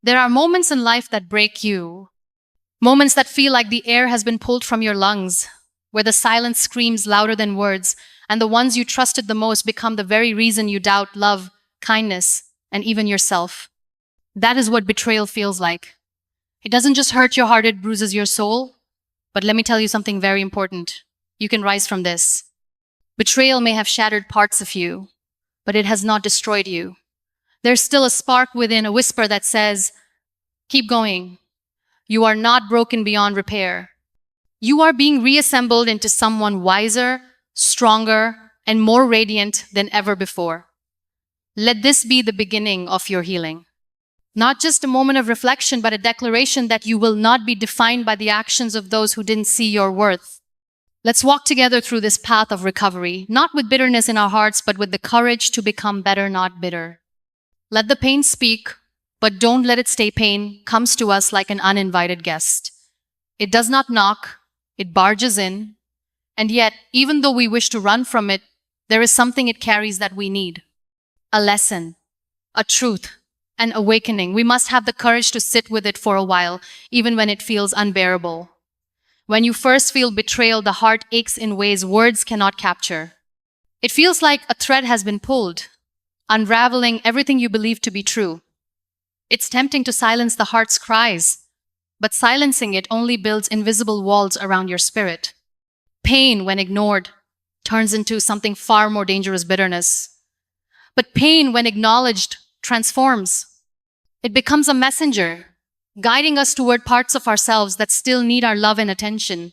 There are moments in life that break you, moments that feel like the air has been pulled from your lungs, where the silence screams louder than words, and the ones you trusted the most become the very reason you doubt love, kindness, and even yourself. That is what betrayal feels like. It doesn't just hurt your heart, it bruises your soul. But let me tell you something very important. You can rise from this. Betrayal may have shattered parts of you, but it has not destroyed you. There's still a spark within, a whisper that says, keep going. You are not broken beyond repair. You are being reassembled into someone wiser, stronger, and more radiant than ever before. Let this be the beginning of your healing. Not just a moment of reflection, but a declaration that you will not be defined by the actions of those who didn't see your worth. Let's walk together through this path of recovery, not with bitterness in our hearts, but with the courage to become better, not bitter. Let the pain speak, but don't let it stay. Pain comes to us like an uninvited guest. It does not knock, it barges in, and yet, even though we wish to run from it, there is something it carries that we need. A lesson, a truth, an awakening. We must have the courage to sit with it for a while, even when it feels unbearable. When you first feel betrayal, the heart aches in ways words cannot capture. It feels like a thread has been pulled, unraveling everything you believe to be true. It's tempting to silence the heart's cries, but silencing it only builds invisible walls around your spirit. Pain, when ignored, turns into something far more dangerous, bitterness. But pain, when acknowledged, transforms. It becomes a messenger, guiding us toward parts of ourselves that still need our love and attention.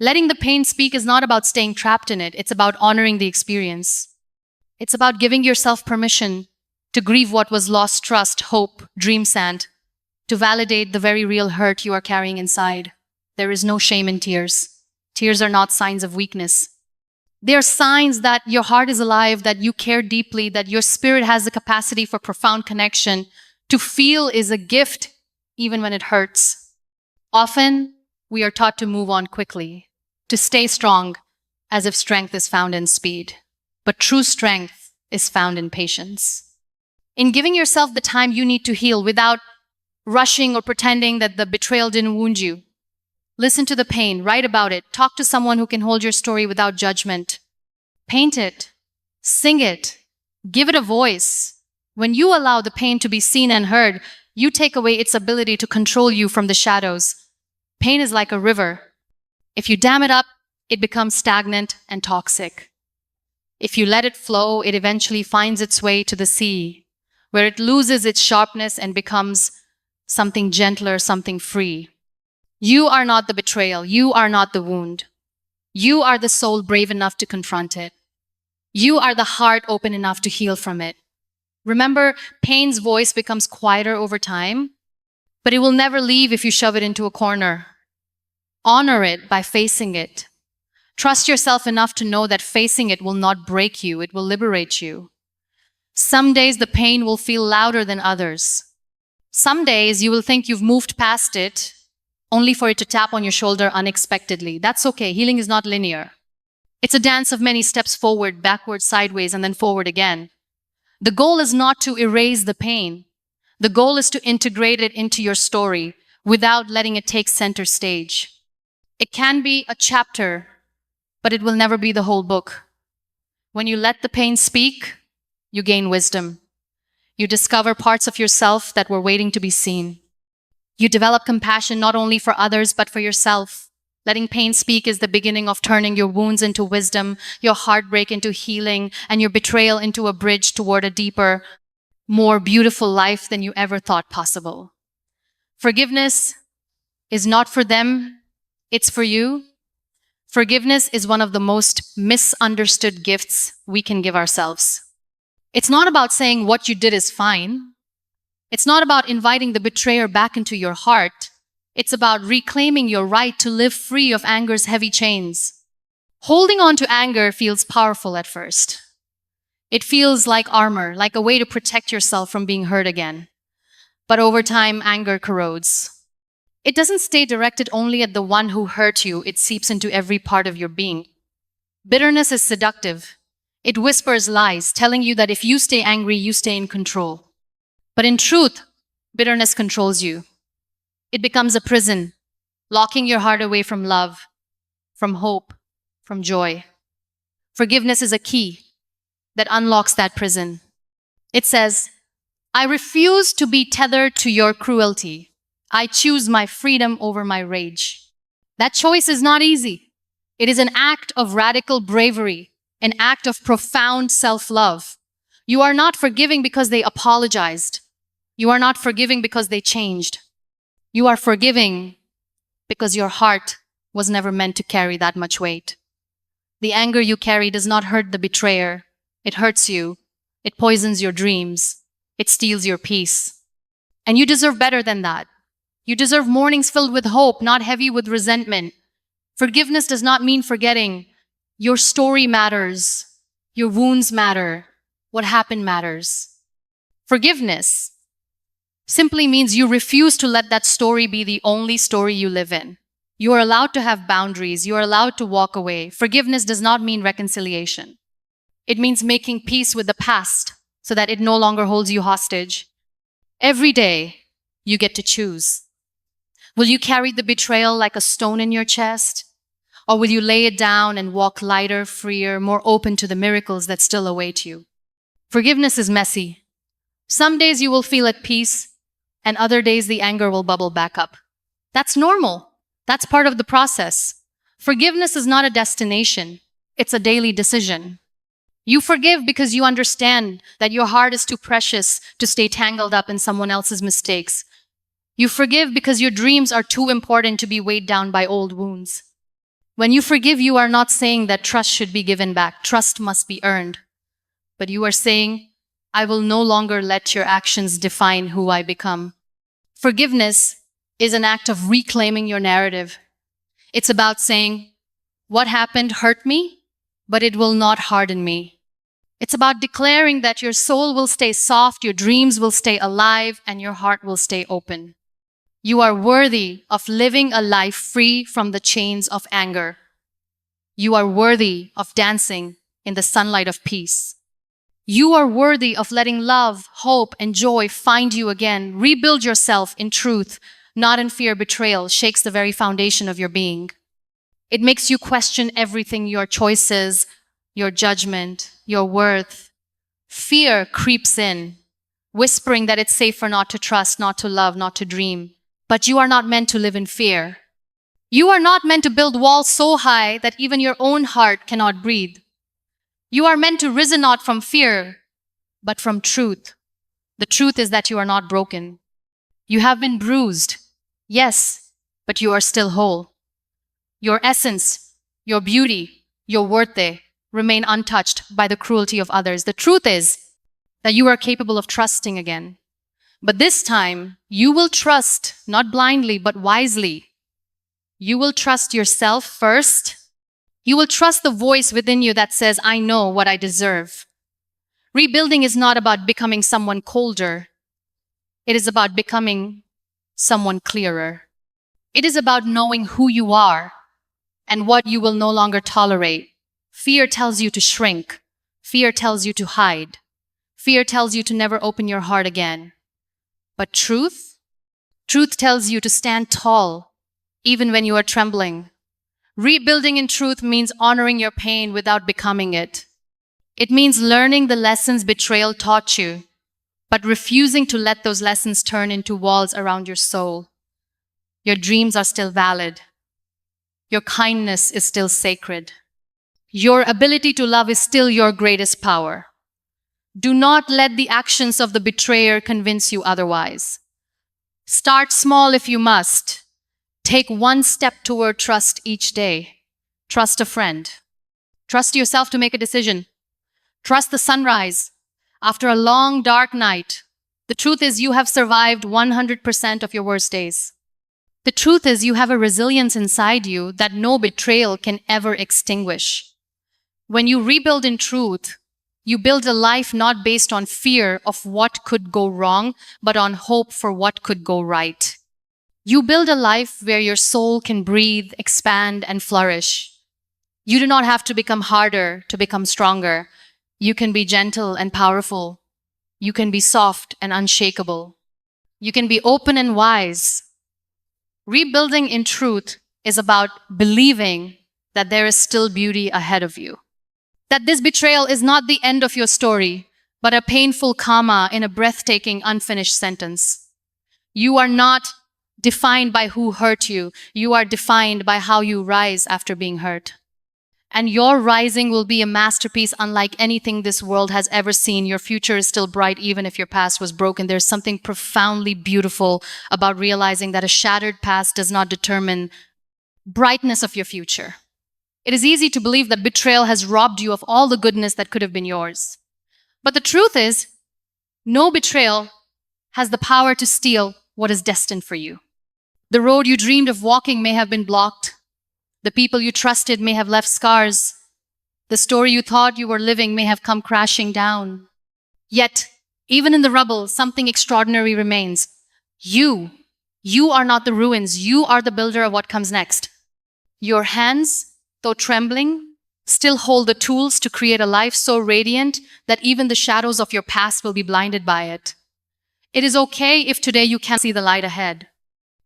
Letting the pain speak is not about staying trapped in it, it's about honoring the experience. It's about giving yourself permission to grieve what was lost, trust, hope, dream sand, to validate the very real hurt you are carrying inside. There is no shame in tears. Tears are not signs of weakness. They are signs that your heart is alive, that you care deeply, that your spirit has the capacity for profound connection. To feel is a gift, even when it hurts. Often, we are taught to move on quickly, to stay strong, as if strength is found in speed. But true strength is found in patience. In giving yourself the time you need to heal without rushing or pretending that the betrayal didn't wound you. Listen to the pain, write about it, talk to someone who can hold your story without judgment. Paint it, sing it, give it a voice. When you allow the pain to be seen and heard, you take away its ability to control you from the shadows. Pain is like a river. If you dam it up, it becomes stagnant and toxic. If you let it flow, it eventually finds its way to the sea, where it loses its sharpness and becomes something gentler, something free. You are not the betrayal. You are not the wound. You are the soul brave enough to confront it. You are the heart open enough to heal from it. Remember, pain's voice becomes quieter over time, but it will never leave if you shove it into a corner. Honor it by facing it. Trust yourself enough to know that facing it will not break you, it will liberate you. Some days the pain will feel louder than others. Some days you will think you've moved past it, only for it to tap on your shoulder unexpectedly. That's okay. Healing is not linear. It's a dance of many steps forward, backward, sideways, and then forward again. The goal is not to erase the pain. The goal is to integrate it into your story without letting it take center stage. It can be a chapter, but it will never be the whole book. When you let the pain speak, you gain wisdom. You discover parts of yourself that were waiting to be seen. You develop compassion not only for others, but for yourself. Letting pain speak is the beginning of turning your wounds into wisdom, your heartbreak into healing, and your betrayal into a bridge toward a deeper, more beautiful life than you ever thought possible. Forgiveness is not for them, it's for you. Forgiveness is one of the most misunderstood gifts we can give ourselves. It's not about saying what you did is fine. It's not about inviting the betrayer back into your heart. It's about reclaiming your right to live free of anger's heavy chains. Holding on to anger feels powerful at first. It feels like armor, like a way to protect yourself from being hurt again. But over time, anger corrodes. It doesn't stay directed only at the one who hurt you, it seeps into every part of your being. Bitterness is seductive. It whispers lies, telling you that if you stay angry, you stay in control. But in truth, Bitterness controls you. It becomes a prison, locking your heart away from love, from hope, from joy. Forgiveness is a key that unlocks that prison. It says, I refuse to be tethered to your cruelty. I choose my freedom over my rage. That choice is not easy. It is an act of radical bravery, an act of profound self-love. You are not forgiving because they apologized. You are not forgiving because they changed. You are forgiving because your heart was never meant to carry that much weight. The anger you carry does not hurt the betrayer. It hurts you. It poisons your dreams. It steals your peace. And you deserve better than that. You deserve mornings filled with hope, not heavy with resentment. Forgiveness does not mean forgetting. Your story matters. Your wounds matter. What happened matters. Forgiveness simply means you refuse to let that story be the only story you live in. You are allowed to have boundaries. You are allowed to walk away. Forgiveness does not mean reconciliation. It means making peace with the past so that it no longer holds you hostage. Every day, you get to choose. Will you carry the betrayal like a stone in your chest? Or will you lay it down and walk lighter, freer, more open to the miracles that still await you? Forgiveness is messy. Some days you will feel at peace, and other days the anger will bubble back up. That's normal. That's part of the process. Forgiveness is not a destination. It's a daily decision. You forgive because you understand that your heart is too precious to stay tangled up in someone else's mistakes. You forgive because your dreams are too important to be weighed down by old wounds. When you forgive, you are not saying that trust should be given back. Trust must be earned. But you are saying, I will no longer let your actions define who I become. Forgiveness is an act of reclaiming your narrative. It's about saying, what happened hurt me, but it will not harden me. It's about declaring that your soul will stay soft, your dreams will stay alive, and your heart will stay open. You are worthy of living a life free from the chains of anger. You are worthy of dancing in the sunlight of peace. You are worthy of letting love, hope, and joy find you again. Rebuild yourself in truth, not in fear. Betrayal shakes the very foundation of your being. It makes you question everything, your choices, your judgment, your worth. Fear creeps in, whispering that it's safer not to trust, not to love, not to dream. But you are not meant to live in fear. You are not meant to build walls so high that even your own heart cannot breathe. You are meant to risen not from fear, but from truth. The truth is that you are not broken. You have been bruised, yes, but you are still whole. Your essence, your beauty, your worth remain untouched by the cruelty of others. The truth is that you are capable of trusting again. But this time, you will trust not blindly, but wisely. You will trust yourself first. You will trust the voice within you that says, I know what I deserve. Rebuilding is not about becoming someone colder. It is about becoming someone clearer. It is about knowing who you are and what you will no longer tolerate. Fear tells you to shrink. Fear tells you to hide. Fear tells you to never open your heart again. But truth tells you to stand tall, even when you are trembling. Rebuilding in truth means honoring your pain without becoming it. It means learning the lessons betrayal taught you, but refusing to let those lessons turn into walls around your soul. Your dreams are still valid. Your kindness is still sacred. Your ability to love is still your greatest power. Do not let the actions of the betrayer convince you otherwise. Start small if you must. Take one step toward trust each day. Trust a friend. Trust yourself to make a decision. Trust the sunrise after a long, dark night. The truth is you have survived 100% of your worst days. The truth is you have a resilience inside you that no betrayal can ever extinguish. When you rebuild in truth, you build a life not based on fear of what could go wrong, but on hope for what could go right. You build a life where your soul can breathe, expand, and flourish. You do not have to become harder to become stronger. You can be gentle and powerful. You can be soft and unshakable. You can be open and wise. Rebuilding in truth is about believing that there is still beauty ahead of you. That this betrayal is not the end of your story, but a painful comma in a breathtaking unfinished sentence. You are not defined by who hurt you. You are defined by how you rise after being hurt. And your rising will be a masterpiece unlike anything this world has ever seen. Your future is still bright even if your past was broken. There's something profoundly beautiful about realizing that a shattered past does not determine brightness of your future. It is easy to believe that betrayal has robbed you of all the goodness that could have been yours. But the truth is, no betrayal has the power to steal what is destined for you. The road you dreamed of walking may have been blocked. The people you trusted may have left scars. The story you thought you were living may have come crashing down. Yet, even in the rubble, something extraordinary remains. You are not the ruins. You are the builder of what comes next. Your hands, though trembling, still hold the tools to create a life so radiant that even the shadows of your past will be blinded by it. It is okay if today you can't see the light ahead.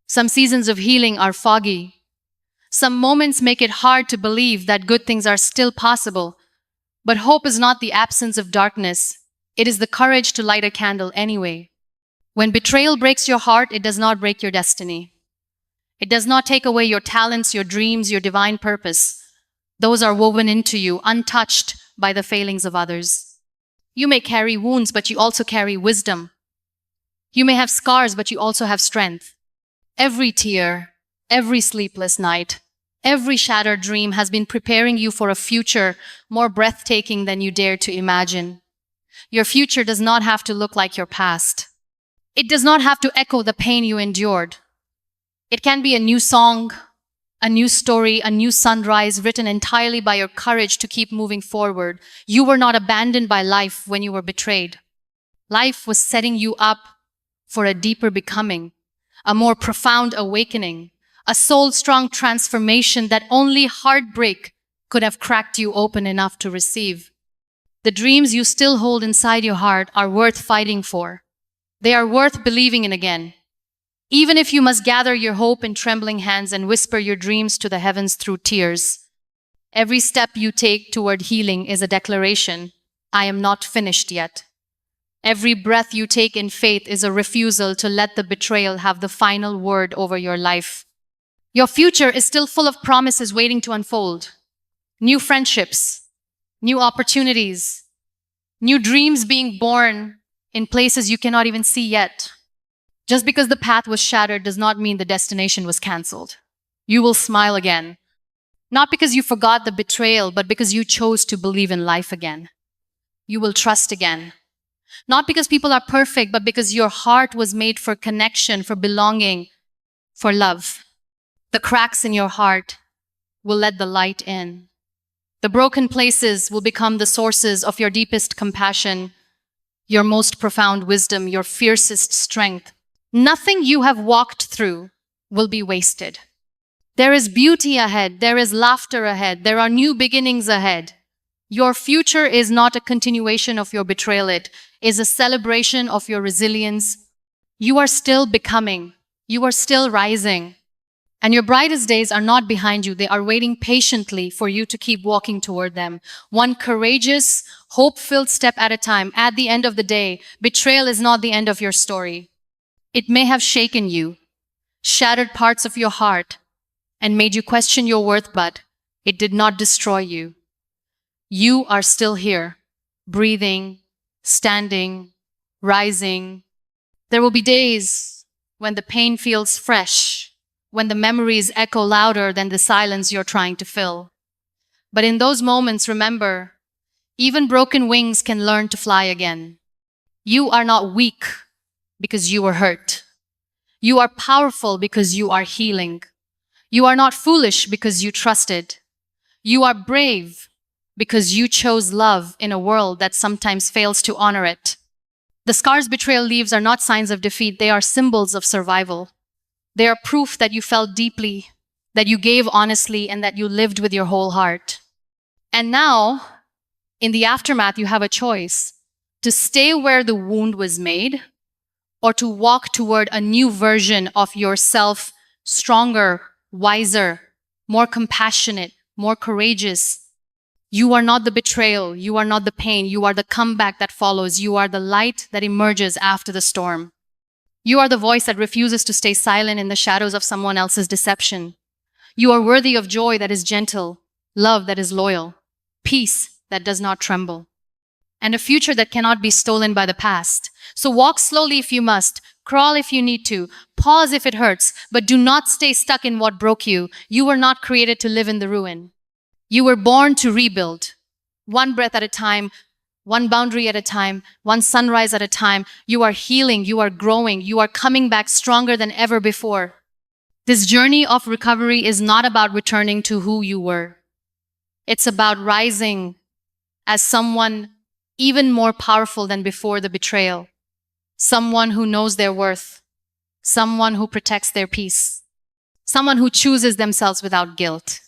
Some seasons of healing are foggy. Some moments make it hard to believe that good things are still possible. But hope is not the absence of darkness. It is the courage to light a candle anyway. When betrayal breaks your heart, it does not break your destiny. It does not take away your talents, your dreams, your divine purpose. Those are woven into you, untouched by the failings of others. You may carry wounds, but you also carry wisdom. You may have scars, but you also have strength. Every tear, every sleepless night, every shattered dream has been preparing you for a future more breathtaking than you dared to imagine. Your future does not have to look like your past. It does not have to echo the pain you endured. It can be a new song, a new story, a new sunrise written entirely by your courage to keep moving forward. You were not abandoned by life when you were betrayed. Life was setting you up for a deeper becoming, a more profound awakening, a soul-strong transformation that only heartbreak could have cracked you open enough to receive. The dreams you still hold inside your heart are worth fighting for. They are worth believing in again. Even if you must gather your hope in trembling hands and whisper your dreams to the heavens through tears. Every step you take toward healing is a declaration, I am not finished yet. Every breath you take in faith is a refusal to let the betrayal have the final word over your life. Your future is still full of promises waiting to unfold. New friendships, new opportunities, new dreams being born in places you cannot even see yet. Just because the path was shattered does not mean the destination was cancelled. You will smile again. Not because you forgot the betrayal, but because you chose to believe in life again. You will trust again. Not because people are perfect, but because your heart was made for connection, for belonging, for love. The cracks in your heart will let the light in. The broken places will become the sources of your deepest compassion, your most profound wisdom, your fiercest strength. Nothing you have walked through will be wasted. There is beauty ahead. There is laughter ahead. There are new beginnings ahead. Your future is not a continuation of your betrayal. It is a celebration of your resilience. You are still becoming. You are still rising. And your brightest days are not behind you. They are waiting patiently for you to keep walking toward them. One courageous, hope-filled step at a time. At the end of the day, betrayal is not the end of your story. It may have shaken you, shattered parts of your heart, and made you question your worth, but it did not destroy you. You are still here, breathing, standing, rising. There will be days when the pain feels fresh, when the memories echo louder than the silence you're trying to fill. But in those moments, remember, even broken wings can learn to fly again. You are not weak because you were hurt. You are powerful because you are healing. You are not foolish because you trusted. You are brave because you chose love in a world that sometimes fails to honor it. The scars betrayal leaves are not signs of defeat, they are symbols of survival. They are proof that you felt deeply, that you gave honestly, and that you lived with your whole heart. And now, in the aftermath, you have a choice to stay where the wound was made or to walk toward a new version of yourself, stronger, wiser, more compassionate, more courageous. You are not the betrayal. You are not the pain. You are the comeback that follows. You are the light that emerges after the storm. You are the voice that refuses to stay silent in the shadows of someone else's deception. You are worthy of joy that is gentle, love that is loyal, peace that does not tremble, and a future that cannot be stolen by the past. So walk slowly if you must, crawl if you need to, pause if it hurts, but do not stay stuck in what broke you. You were not created to live in the ruin. You were born to rebuild. One breath at a time, one boundary at a time, one sunrise at a time. You are healing, you are growing, you are coming back stronger than ever before. This journey of recovery is not about returning to who you were. It's about rising as someone even more powerful than before the betrayal. Someone who knows their worth. Someone who protects their peace. Someone who chooses themselves without guilt.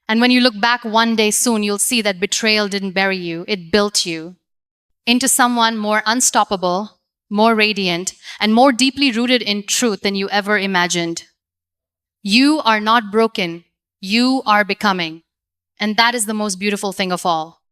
And when you look back one day soon, you'll see that betrayal didn't bury you, it built you into someone more unstoppable, more radiant, and more deeply rooted in truth than you ever imagined. You are not broken, you are becoming. And that is the most beautiful thing of all.